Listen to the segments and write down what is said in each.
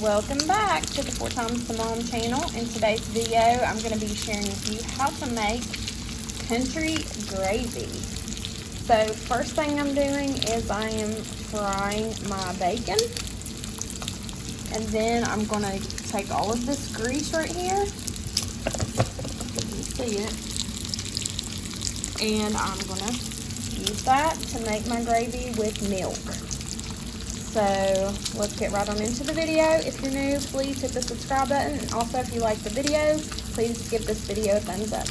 Welcome back to the 4Times the Mom channel. In today's video, I'm going to be sharing with you how to make country gravy. So first thing I'm doing is I am frying my bacon. And then I'm going to take all of this grease right here. You can see it. And I'm going to use that to make my gravy with milk. So let's get right on into the video. If you're new, please hit the subscribe button. And also, if you like the video, please give this video a thumbs up.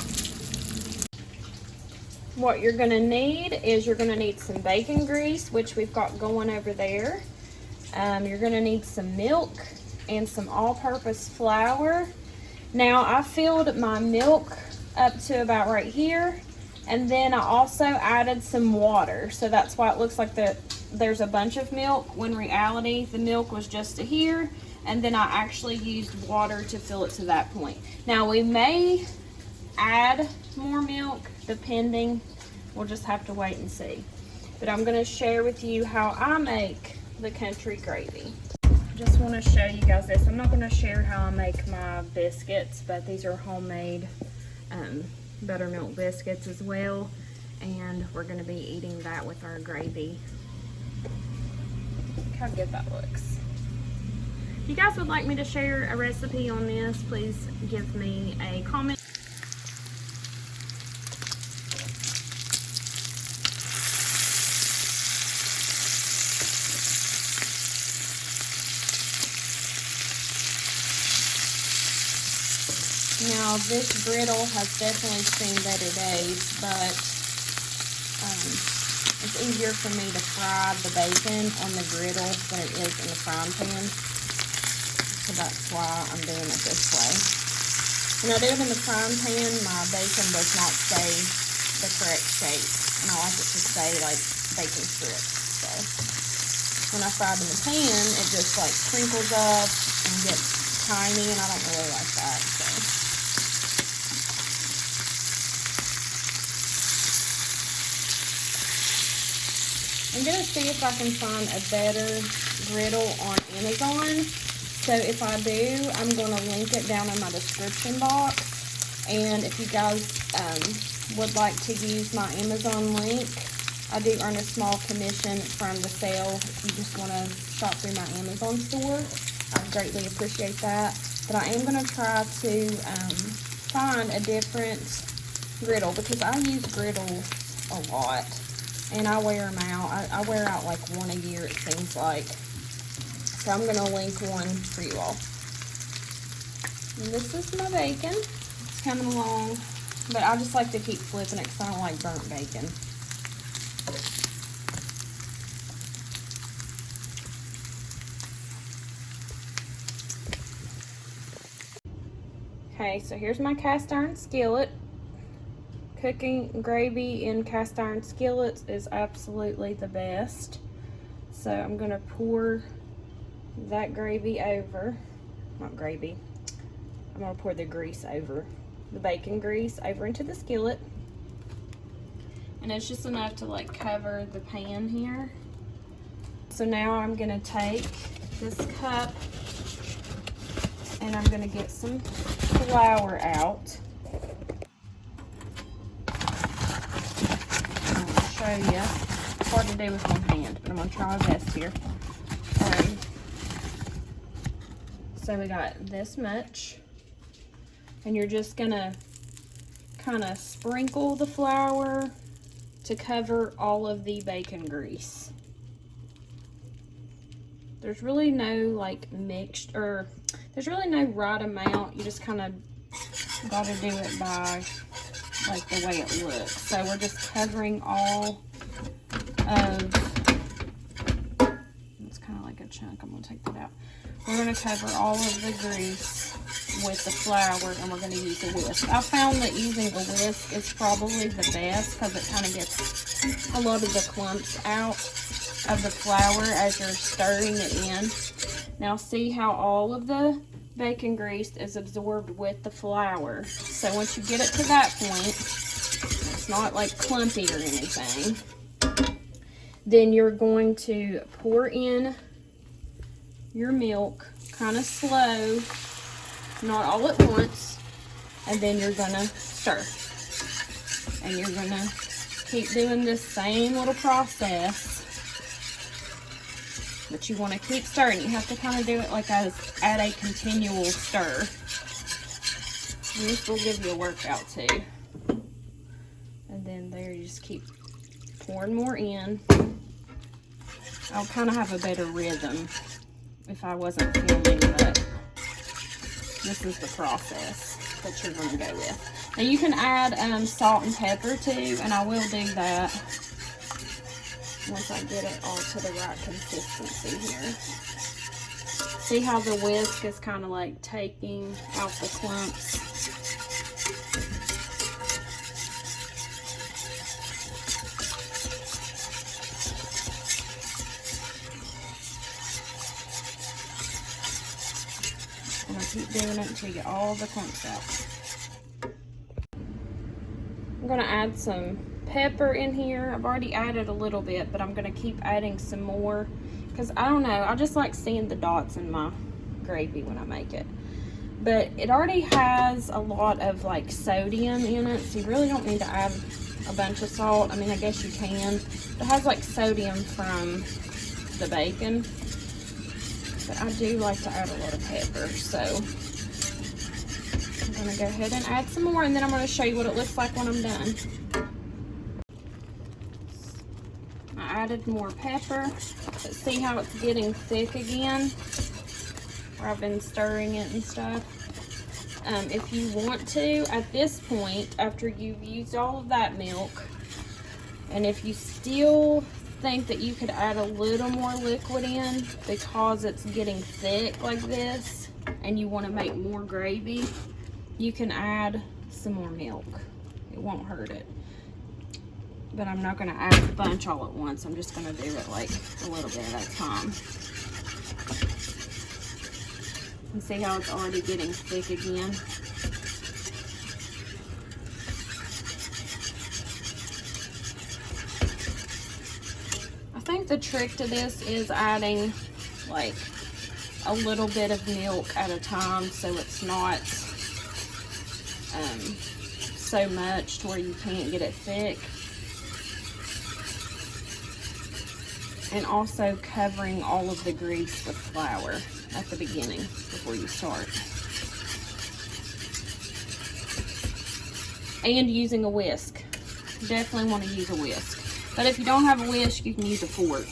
What you're gonna need is you're gonna need some bacon grease, which we've got going over there. You're gonna need some milk and some all-purpose flour. Now, I filled my milk up to about right here. And then I also added some water. So that's why it looks like there's a bunch of milk, when in reality the milk was just to here, and then I actually used water to fill it to that point. Now we may add more milk depending, we'll just have to wait and see. But I'm going to share with you how I make the country gravy. Just want to show you guys this. I'm not going to share how I make my biscuits, but these are homemade buttermilk biscuits as well, and we're going to be eating that with our gravy. Look how good that looks. If you guys would like me to share a recipe on this, please give me a comment. Now this griddle has definitely seen better days, but it's easier for me to fry the bacon on the griddle than it is in the frying pan. So that's why I'm doing it this way. When I do it in the frying pan, my bacon does not stay the correct shape. And I like it to stay like bacon strips. So when I fry it in the pan, it just like crinkles up and gets tiny, and I don't really like that. So I'm going to see if I can find a better griddle on Amazon. So if I do, I'm going to link it down in my description box. And if you guys would like to use my Amazon link, I do earn a small commission from the sale. If you just want to shop through my Amazon store, I greatly appreciate that. But I am going to try to find a different griddle, because I use griddles a lot. And I wear them out. I wear out like one a year, it seems like. So I'm going to link one for you all. And this is my bacon. It's coming along. But I just like to keep flipping it because I don't like burnt bacon. Okay, so here's my cast iron skillet. Cooking gravy in cast iron skillets is absolutely the best. So I'm going to pour that gravy over, not gravy, I'm going to pour the grease over, the bacon grease over into the skillet. And it's just enough to like cover the pan here. So now I'm going to take this cup and I'm going to get some flour out. Show you. It's hard to do with one hand, but I'm going to try my best here. So we got this much, and you're just going to kind of sprinkle the flour to cover all of the bacon grease. There's really no like mixed, or there's really no right amount. You just kind of got to do it by like the way it looks. So we're just covering all of, it's kind of like a chunk. I'm going to take that out. We're going to cover all of the grease with the flour, and we're going to use a whisk. I found that using a whisk is probably the best because it kind of gets a lot of the clumps out of the flour as you're stirring it in. Now see how all of the bacon grease is absorbed with the flour. So once you get it to that point, it's not like clumpy or anything, then you're going to pour in your milk kind of slow, not all at once, and then you're gonna stir. And you're gonna keep doing this same little process, but you want to keep stirring. You have to kind of do it like at a continual stir. And this will give you a workout too. And then there, you just keep pouring more in. I'll kind of have a better rhythm if I wasn't filming, but this is the process that you're going to go with. Now you can add salt and pepper too, and I will do that once I get it all to the right consistency here. See how the whisk is kind of like taking out the clumps? And I keep doing it until you get all the clumps out. I'm gonna add some pepper in here. I've already added a little bit, but I'm gonna keep adding some more because I don't know, I just like seeing the dots in my gravy when I make it. But it already has a lot of like sodium in it, so you really don't need to add a bunch of salt. I mean, I guess you can. It has like sodium from the bacon, but I do like to add a lot of pepper, so I'm gonna go ahead and add some more, and then I'm gonna show you what it looks like when I'm done. I added more pepper, but see how it's getting thick again, where I've been stirring it and stuff. If you want to, at this point, after you've used all of that milk, and if you still think that you could add a little more liquid in because it's getting thick like this, and you want to make more gravy, you can add some more milk. It won't hurt it. But I'm not going to add a bunch all at once. I'm just going to do it like a little bit at a time. And see how it's already getting thick again? I think the trick to this is adding like a little bit of milk at a time, so it's not so much to where you can't get it thick. And also covering all of the grease with flour at the beginning before you start. And using a whisk. Definitely want to use a whisk. But if you don't have a whisk, you can use a fork.